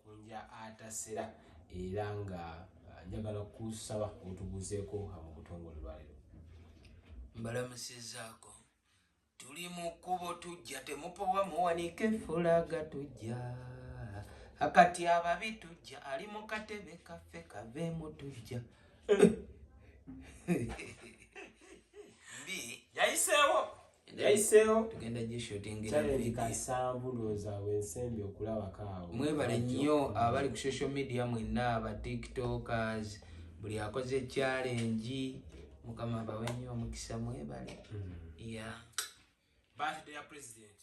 Omukunja Atasera era nga njagala kusaba otubuzeeko mu butongole lwalero. Mbalamusizaako tuli mu kkubo tujja temupowa muwanike fulaga tujja akati ababi tujja ali mu katebe kaffe kaveemu tujja mbi yayiseewo tugenda gishotingira kasanvu looza wensembi okulabakaawo. mwebale nnyo abali ku social media mwenna aba tiktokers buli akoze challenge mukama abawe nnyo omukisa mwebale ya birthday ya president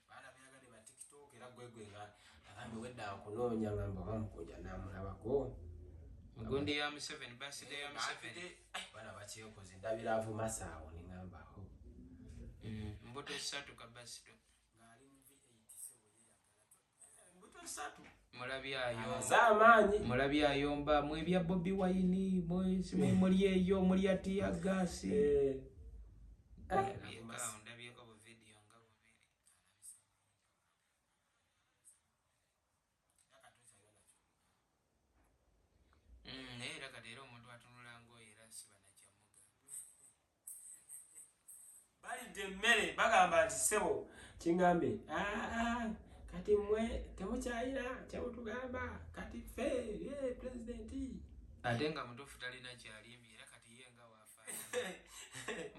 baana byagadde ba tiktok era gwegwe nga agambe wedda akunoonya ngamba Omukunja namulabako mugundi ya Mu7 birthday ya Mu7 bana bakyekoze ndabira avuma saawo ningamba mbuto 3 kabasito ngali mu V8 mbuto 3 mulabi ayomba mwebya Bobi Wine mwe muli eyo muli atiya gasi ndabyeko bu video nga bubiri era katera omuntu atunula ngoye era sibana kyamuga balidde emmere bagamba nti ssebo kingambe kati mmwe temukyayina kyemutugamba kati ffe pulezidenti ate nga mutuufu talina kyalimbi era kati ye nga waafaana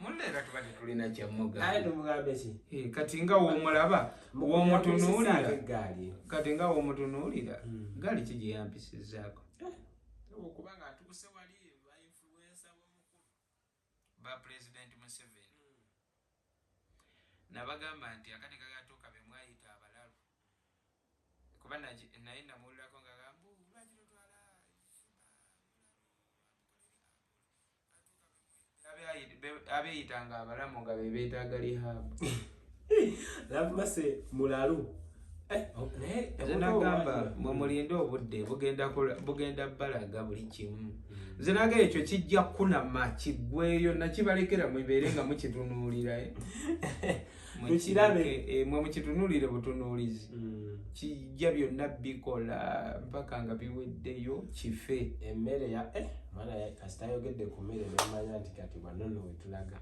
muleera tuba tetulina kyamuga aye tumugambe ki kati nga woomulaba woomutunuulira kati nga woomutunuulira gaali ki gye yampisizaako okubanga atuuse wali ba influencer w'omukulu ba president Mu7 nabagamba nti akati kagatuuka be mwayita abalalu kuba naye namuwulirako nga gambu lwaki tutwala abeeyitanga abalamu nga be beetaaga lihabu lavumase mulalu nze nagamba mwe mulinde obudde bugenda balaga buli kimu nze naga ekyo kijja kunama kiggweyo nakibalekera mubeere nga mukitunuulira mwe mukitunuulire butunuulizi kijja byonna bikola mpaka nga biweddeyo kife emmere ya mwana kasitayogedde ku mmere nemanya nti kati bwanono wetulaga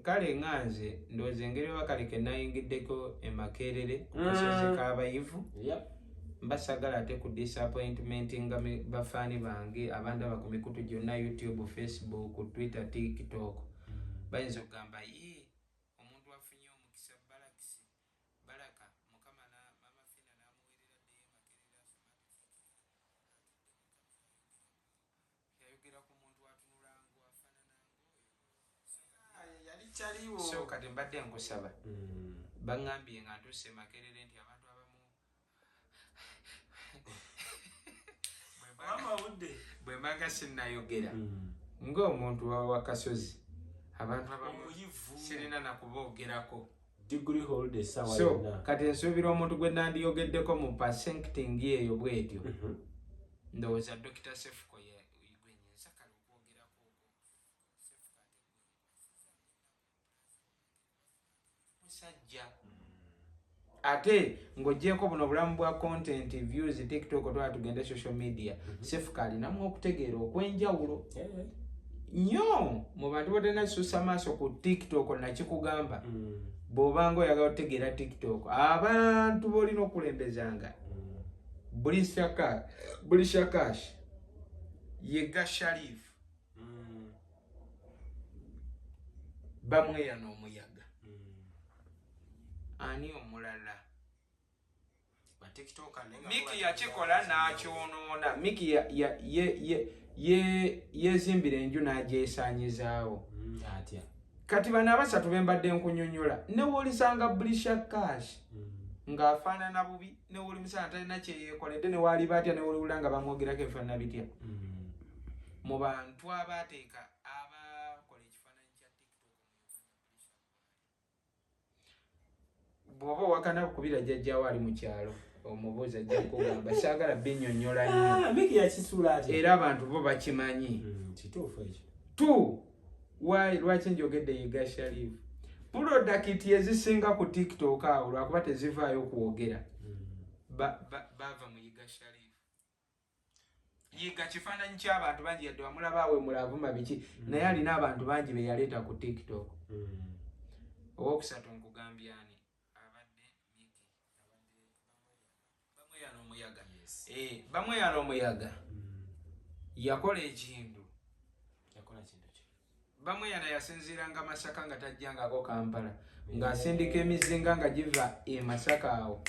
kale nga nze ndowooza engeri bakaleke nayingiddeko emakerere ku kasozi k'abayivu mbasagala ate ku disappointment nga bafaani bange abantu aba ku mikutu gyonna YouTube, Facebook, Twitter, TikTok bayinza okugamba ye omuntu afunye omukisa balaka mukama mama fina namuweerera ddeyo makerere yayogera ku muntu atunula ngo afaanana yali kyaliwo so kati mbadde nkusaba baŋŋambye nga ntuuse makerere nti abantu abamu bwe mbaga sinnayogera ng'omuntu wakasozi abantu abamu sirina nakuboogerako so kati nsuubira omuntu gwe nandiyogeddeko mu pasenkiting eyo bwetyo ndowooza Dr. Sefuko gwenyinza kale okwogerako musajja ate ng'oggyeko buno obulamu bwa content views TikTok twala tugende social media Sefuko alinamu okutegeera okwenjawulo nnyo mu bantu botalina kisusa maaso ku TikTok nakikugamba bw'obanga oyagala otegeera TikTok abantu b'olina okulembezanga buli shakashi yega Sharif bamweya n'omuyaga ani omulala Miki yakikola n'akyonoona Miki yezimbira enju n'agyesaanyizaawo kati bano abasatu bembadde nkunyonyola newulisanga bulisha kashi ng'afaanana bubi newulimusanga talina kyeyeekoledde newaliba atya newuliwula nga bamwogerako ebifaanana bitya mu bantu abateeka abakola ekifaananyi kya TikTok bw'oba owakana kukubira jjajjaawo ali mu kyalo omubuuza ajja kugamba saagala binnyonnyola nnyo era abantu bo bakimanyi kituufu ekyo lwaki njogedde yega Sharif product ezisinga ku TikTok awo lwakuba tezivaayo kwogera bava mu Yiga Sharif. Yiga kifaananyi ky'abantu bangi yadde wamulaba awe mulavuma biki naye alina abantu bangi be yaleeta ku TikTok. Owokusatu nkugambye ani abadde Miki bamweyana omuyaga. Bamweyana omuyaga yakola ekintu. Bamweyana yasinziiranga Masaka nga tajjangako Kampala ng'asindika emizinga nga giva e Masaka awo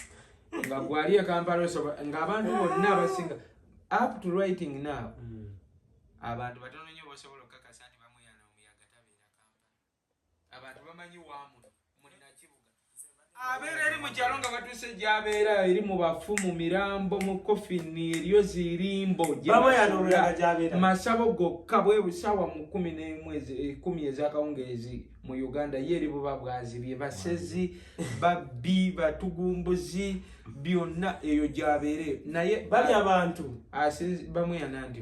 nga gwali e Kampala ng'abantu bonna abasinga up to writing now abantu batono nnyo basobola okukakasa nti Bamweyana omuyaga tabeera Kampala. Abantu bamanyi wamuno munnakibuga abeera eri mu kyalo nga batuuse gy'abeera eri mu bafu mu mirambo mu kofini eryo zirimbo Masabo gokka bwe busaawa mu 10 ez'akawungeezi mu Uganda ye eri buba bwazibye basezi babbi batugumbuzi byonna eyo gy'abeere naye bali abantu Bamweyana nti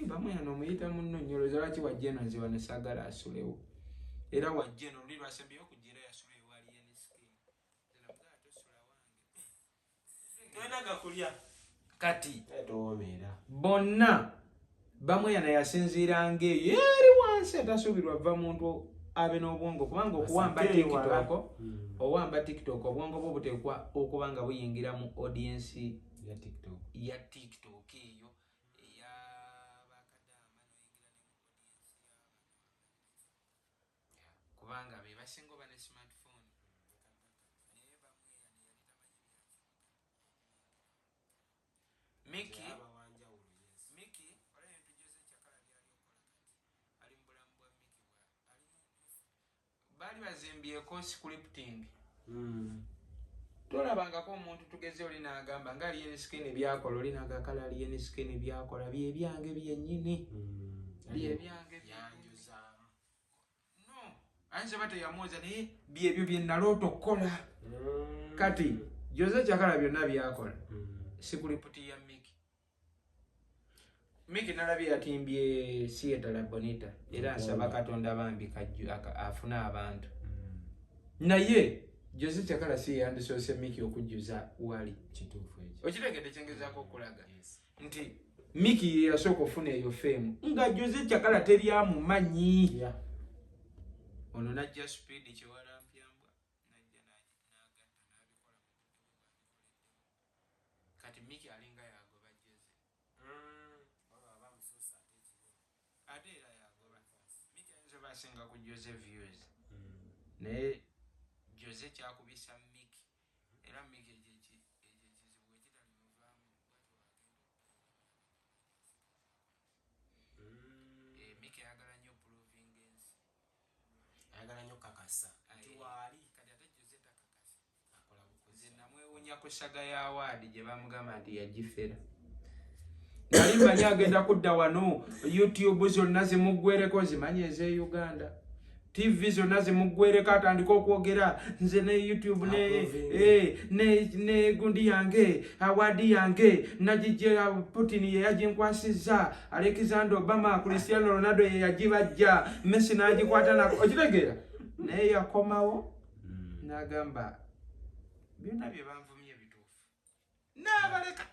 Bamweyana omuyita munno nnyoloza lwaki wajja eno nze wano saagala asulewo era wajja eno luli lwasembyeyo okujjirayo asule ewali kati bonna Bamweyana yasinziiranga eyo eri wansi atasuubirwa va muntu abe n'obwongo kubanga okuwamba TikTok owamba TikTok obwongo bwo buteekwa okuba nga buyingira mu audience ya TikTok eyo eya bakadaama kubanga be basinga oba ne smartphone. Naye Bamweyana yali tamanyi Miki olaba entujjo z'ekyakala byali okola kati ali mu bulamu bwa Miki baali bazimbyeko scripting. Tolabangako omuntu tugeze oli n'agamba nga alien skin byakola oli n'agakala alien skin byakola bye byange byennyini bye byange byanjuzaamu no ayinza ba teyamuwoza naye byebyo bye naloota okukola kati Jose Kyakala byonna byakola sikuliputi ya Miki nalabye yatimbye Theatre La Bonita era nsaba Katonda bambi afune abantu naye Jose Kyakala si yandisoose Miki okujjuza wali kituufu ekyo okitegedde kyengezaako okulaga nti Miki yasooka okufuna eyo fame nga Jose Kyakala teri amumanyi ono najja speed kyewalampyambwa najja n'agatta n'abikola kati Miki alinga yagoba Jose ate era yagoba Miki ayinza oba asinga ku Jose views naye Jose kyakubisa Miki era Miki ekizibu ekitalimuvaamu Miki ayagala nnyo proving ensi ayagala nnyo kakasa tiwaali kati ate Jose takakasa akola bukozi namwewuunya ku saga ya awaadi gye bamugamba nti yagifera nali mmanyi agenda kudda wano YouTube zonna zimuggwereko zimanyi ez'e Uganda TV zonna zimuggwereko atandika okwogera nze ne YouTube ne gundi yange awaadi yange nagijja Putin ye yaginkwasizza Alexander Obama Cristiano Ronaldo ye yagibajja Messi n'agikwata nako okitegeera naye yakomawo n'agamba byonna bye banvumye bituufu n'abaleka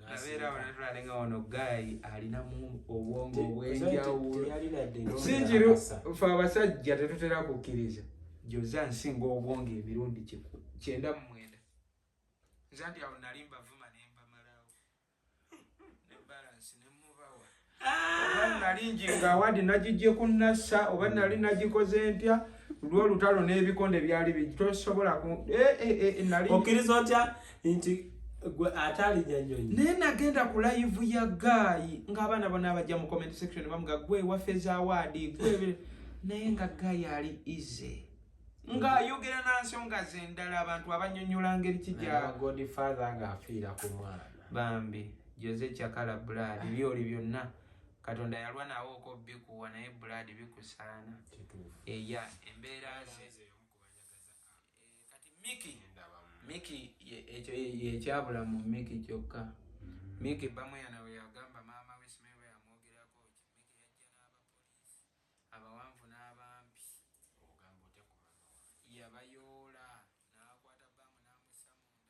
nabeera wanatulalenga wano gayi alinamu obwongo obwenjawulo sinjiru fe abasajja tetutera kukkiriza Jose nsinga obwongo emirundi 99 nze nti awo nali mbavuma ne mbamalawo ne balance ne mubawa oba nali njinga awadi nagijje ku nassa oba nali nagikoze ntya lw'olutalo n'ebikonde byali bitosobola nali okkiriza otya nti atali nyanyonyi naye nagenda ku live ya gayi ng'abaana bonna abajja mu comment section bamuga gwe wafeza awaadi gwe naye nga gayi ali ize ng'ayogera nansonga ze endala abantu abanyonnyola ngeri kijja Godfather ng'afiira ku mwana bambi Jose Kyakala blood byoli byonna Katonda yalwa nawo ko bikuwa naye blood bikusaana eya embeera ze kati Miki ekyo yekyabula mu Miki kyokka Miki Bamweyana we yagamba maama we simanyi bwe yamwogerako Miki yajja n'abapoliisi abawanvu n'abampi ogamba otya ku maama yabayoola n'akwata bbamu n'amussa munda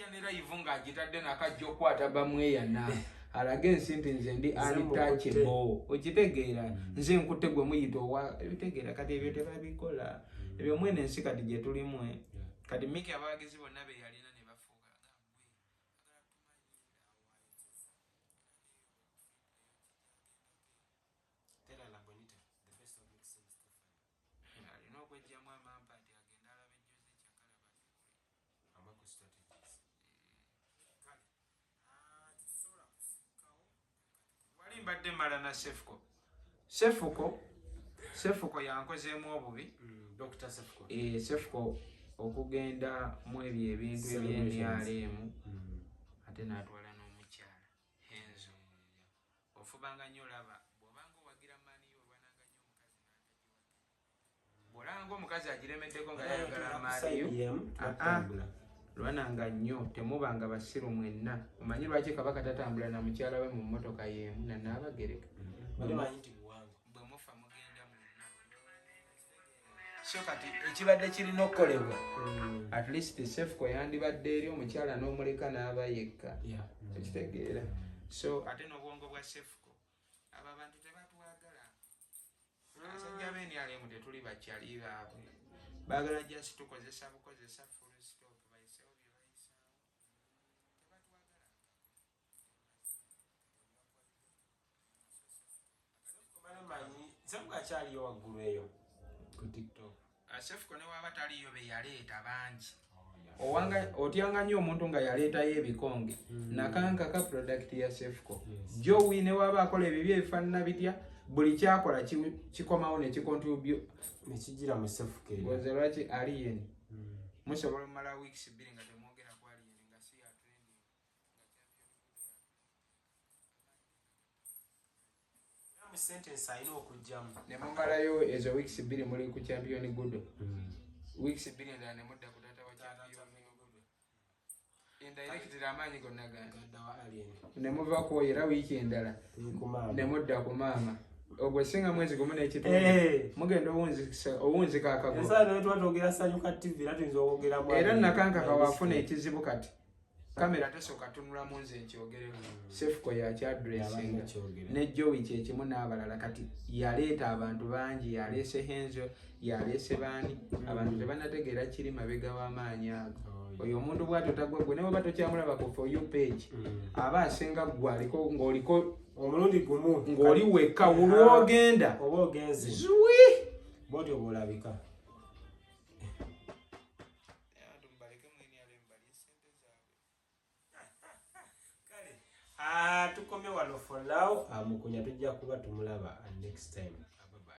yajja ne live ng'agitadde nakajja okukwata bbamu eyana alage ensi nti nze ndi untouchable okitegeera nze nkutte gwe muyita owa ebitegeera kati ebyo tebabikola ebyo mwene ensi kati gye tulimu kati Miki abawagizi bonna be yalina ne bafuuka alina okwejjamu amampaati agenda alaba ejjozi wali mbadde mala na sefuko yankozeemu obubi sefuko okugenda mu ebyo ebintu ebyendyaleemu ate n'atwala n'omukyala enzo ofubanga nnyo olaba bw'obanga owagira maaniyo olwananga nnyo omukazi bw'olanga omukazi agiremeddeko nga yayagala maaniyo lwananga nnyo temubanga basiru mwenna omanyi lwaki kabaka tatambula na mukyala we mu mmotoka y'emu nanaabagereka bwe mufa mugenda mwenna so kati ekibadde kirina okukolebwa at least sefuko yandibadde eri omukyala n'omuleka n'aba yekka ekitegeera so ate n'obwongo bwa sefuko abo abantu tebatwagala abasajja b'endyaleemu tetuli bakyali baabwe baagala just tukozesa bukozesa full stop bayisewo bye bayisaawo tebatwagala sefuko akyaliyo waggulu eyo ku TikTok sefuko ne waaba taliyo be yaleeta bangi otyanga nnyo omuntu nga yaleetayo ebikonge nakankaka product ya sefuko jowi ne waaba akola ebibyo ebifaanana bitya buli kyakola kikomawo ne kikontribute nekigira mu sefuko eyo goze lwaki alien musobola omala weeks 2 nga temwogera ku alien nga si ya trending mu sentence alina okujjamu ne mumalayo ezo weeks 2 muli ku champion good weeks 2 endala ne mudda ku tata wa champion indirectly amaanyi gonna ganda ne muva ku era wiiki endala ne mudda ku maama ogwo singa mwezi gumu n'ekitundu mugenda owunzika akagoba era nakankaka waafuna ekizibu kati kamera tesooka tunulamu nze nkyogereko sefuko yakyadressinga ne jowi kyekimu n'abalala kati yaleeta abantu bangi yaleese henzo yaleese baani abantu tebanategeera kiri mabega w'amaanyi ago oyo omuntu bwatyo tagwa gwe ne bwaba tokyamulaba ku for you page aba asinga gwe aliko ng'oliko omulundi gumu ng'oli wekka wulwogenda oba ogenze zwi bwotyo bwolabika kale tukomye wano for now. Mukunya tujja kuba tumulaba next time.